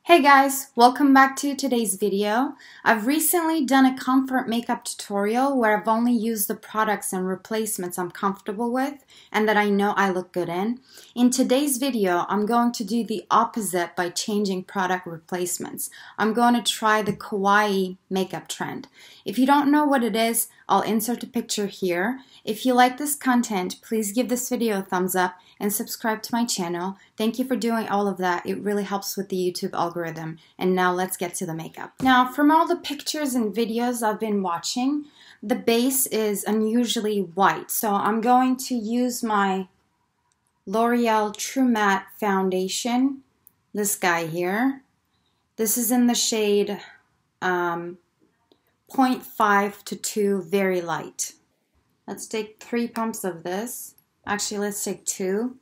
Hey guys, welcome back to today's video. I've recently done a comfort makeup tutorial where I've only used the products and replacements I'm comfortable with and that I know I look good in. In today's video, I'm going to do the opposite by changing product replacements. I'm going to try the Kawaii Makeup Trend. If you don't know what it is, I'll insert a picture here. If you like this content, please give this video a thumbs up and subscribe to my channel. Thank you for doing all of that. It really helps with the YouTube algorithm. And now let's get to the makeup. Now, from all the pictures and videos I've been watching, the base is unusually white. So I'm going to use my L'Oreal True Matte Foundation, this guy here. This is in the shade 0.5 to 2, very light. Let's take 3 pumps of this. Actually, let's take 2.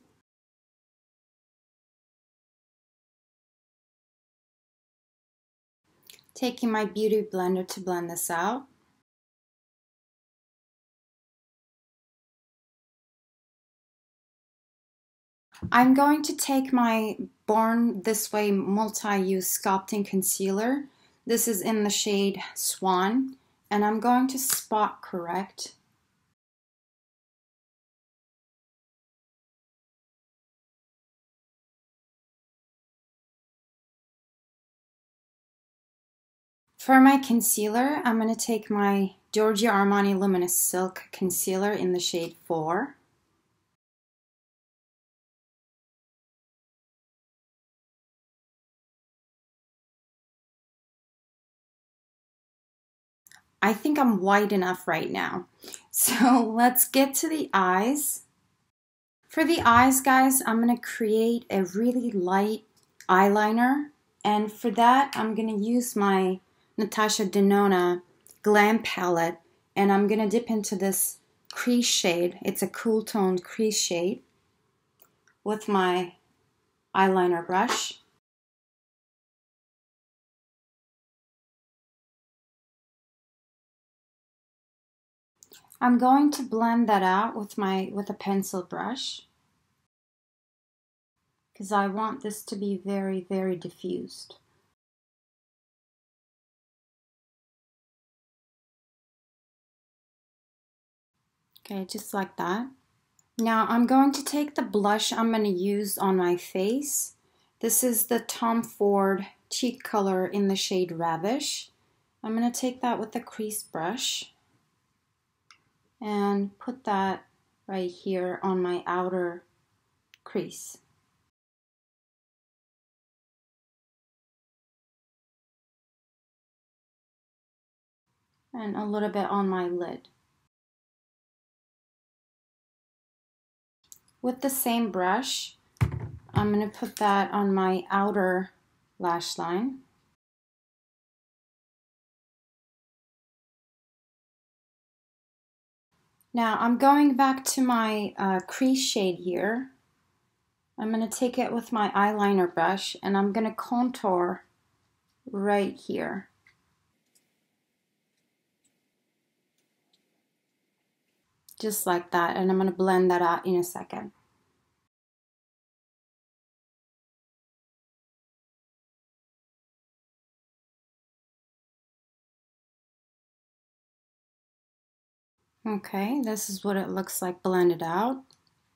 Taking my beauty blender to blend this out. I'm going to take my Born This Way multi-use sculpting concealer. This is in the shade Swan, and I'm going to spot correct. For my concealer, I'm going to take my Giorgio Armani Luminous Silk Concealer in the shade 4. I think I'm white enough right now. So let's get to the eyes. For the eyes, guys, I'm going to create a really light eyeliner. And for that, I'm going to use my Natasha Denona GLAM palette. And I'm going to dip into this crease shade. It's a cool toned crease shade with my eyeliner brush. I'm going to blend that out with a pencil brush because I want this to be very, very diffused. Okay, just like that. Now I'm going to take the blush I'm going to use on my face. This is the Tom Ford cheek color in the shade Ravish. I'm going to take that with a crease brush and put that right here on my outer crease. And a little bit on my lid. With the same brush, I'm going to put that on my outer lash line. Now I'm going back to my crease shade here. I'm going to take it with my eyeliner brush and I'm going to contour right here. Just like that, and I'm going to blend that out in a second. Okay, this is what it looks like blended out.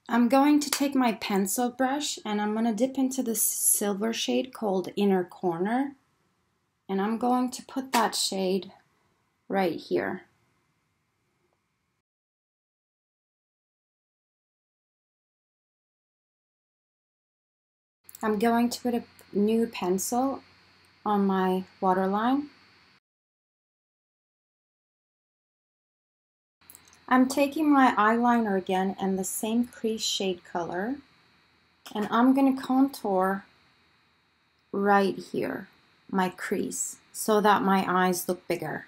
I'm going to take my pencil brush and I'm going to dip into this silver shade called Inner Corner. And I'm going to put that shade right here. I'm going to put a new pencil on my waterline. I'm taking my eyeliner again and the same crease shade color, and I'm going to contour right here, my crease, so that my eyes look bigger.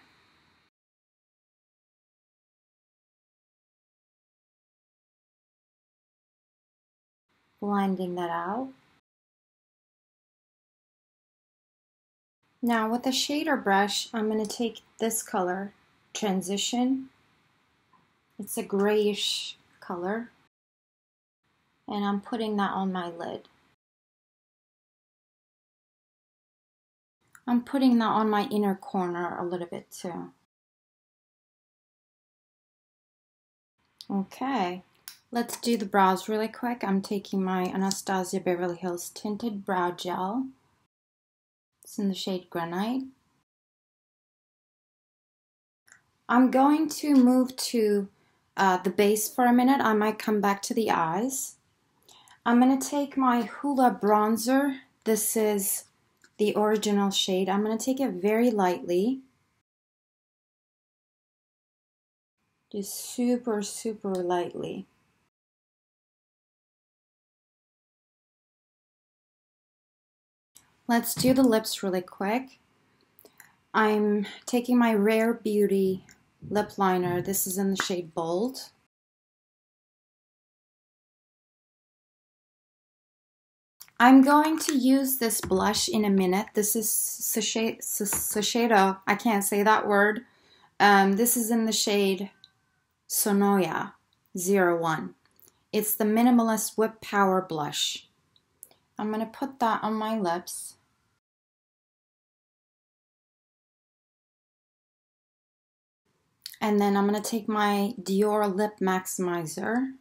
Blending that out. Now with a shader brush, I'm going to take this color, Transition. It's a grayish color. And I'm putting that on my lid. I'm putting that on my inner corner a little bit too. Okay, let's do the brows really quick. I'm taking my Anastasia Beverly Hills Tinted Brow Gel. It's in the shade Granite. I'm going to move to the base for a minute. I might come back to the eyes. I'm going to take my Hoola bronzer. This is the original shade. I'm going to take it very lightly. Just super, super lightly. Let's do the lips really quick. I'm taking my Rare Beauty lip liner. This is in the shade Bold. I'm going to use this blush in a minute. This is Shiseido. I can't say that word. This is in the shade Sonoya 01. It's the Minimalist WhippedPowder blush. I'm going to put that on my lips. And then I'm going to take my DIOR Lip Maximizer.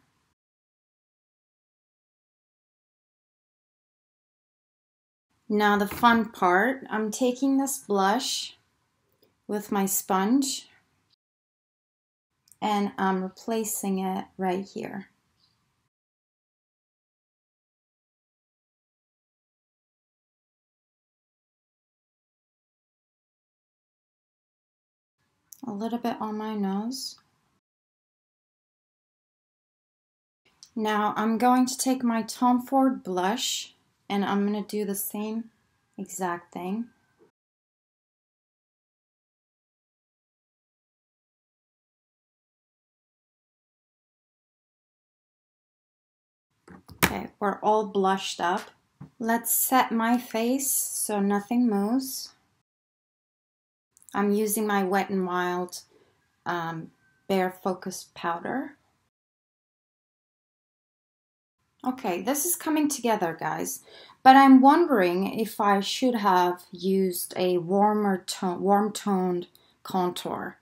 Now the fun part, I'm taking this blush with my sponge and I'm replacing it right here. A little bit on my nose. Now I'm going to take my Tom Ford blush and I'm going to do the same exact thing. Okay, we're all blushed up. Let's set my face so nothing moves. I'm using my Wet n Wild Bare Focus powder. Okay, this is coming together, guys, but I'm wondering if I should have used a warm-toned contour.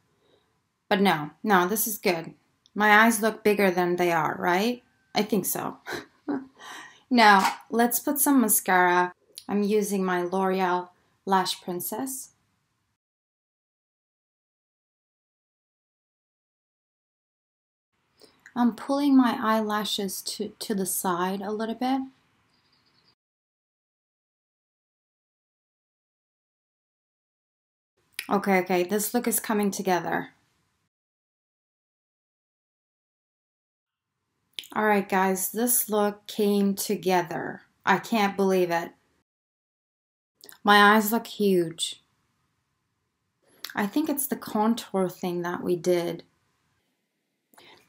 But no, this is good. My eyes look bigger than they are, right? I think so. Now, let's put some mascara. I'm using my Loreal Lash Princess. I'm pulling my eyelashes to the side a little bit. Okay, this look is coming together. Alright guys, this look came together. I can't believe it. My eyes look huge. I think it's the contour thing that we did.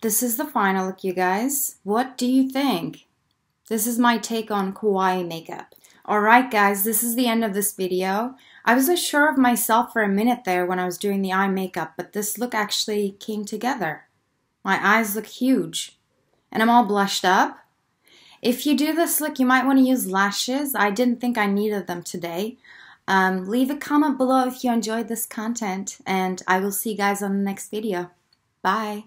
This is the final look, you guys. What do you think? This is my take on Kawaii makeup. Alright guys, this is the end of this video. I wasn't sure of myself for a minute there when I was doing the eye makeup, but this look actually came together. My eyes look huge. And I'm all blushed up. If you do this look, you might want to use lashes. I didn't think I needed them today. Leave a comment below if you enjoyed this content, and I will see you guys on the next video. Bye.